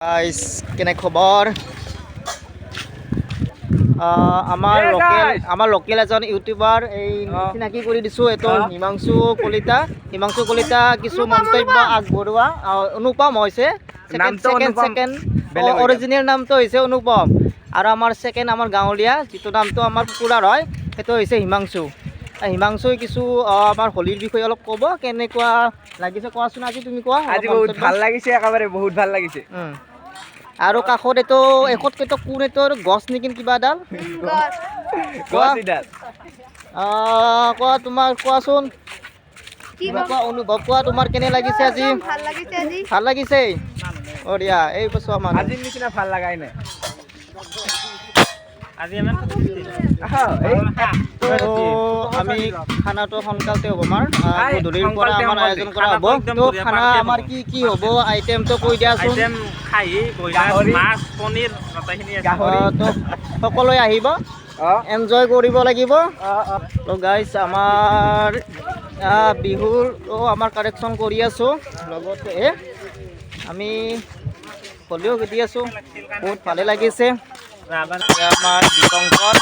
guys কেনে খবৰ আমাৰ লোকেল এজন ইউটিউবাৰ এই চিনাকি কৰি দিছোঁ এইটো হিমাংশু কলিতা কিছু মন্তব্য আগবঢ়োৱা অনুপম হৈছে সেকেন্ড অৰিজিনেল নামটো হৈছে অনুপম আৰু আমাৰ সেকেন্ড আমাৰ গাঁৱলীয়া যিটো নামটো আমাৰ পুৰাৰ হয় সেইটো হৈছে হিমাংশু কিছু আমাৰ হোলীৰ বিষয়ে অলপ ক'ব কেনেকুৱা লাগিছে কোৱাচোন আজি তুমি কোৱা আজি বহুত ভাল লাগিছে একেবাৰে বহুত ভাল লাগিছে আৰু কাষত এইটো এখতকেতো কোন এইটোৰ গছ নেকি কিবা এডাল কোৱা তোমাৰ কোৱাচোন কোৱা অনুভৱ কোৱা তোমাৰ কেনে লাগিছে আজি ভাল লাগিছে দিয়া এই বছৰ আমাৰ আজিৰ নিচিনা ভাল লাগাই নাই আমি খানাটো সোনকালতে হ'ব আমাৰ গধূলিৰ পৰা আমাৰ আয়োজন কৰা হ'ব তো খানা আমাৰ কি হ'ব আইটেমটো কৈ দিয়াচোন তো সকলোৱে আহিব এনজয় কৰিব লাগিব তো গাইজ আমাৰ বিহুৰ আমাৰ কালেকশ্যন কৰি আছোঁ লগতে আমি হ'লেও খেতি আছোঁ বহুত ভালে লাগিছে আমাৰ দীপংকৰ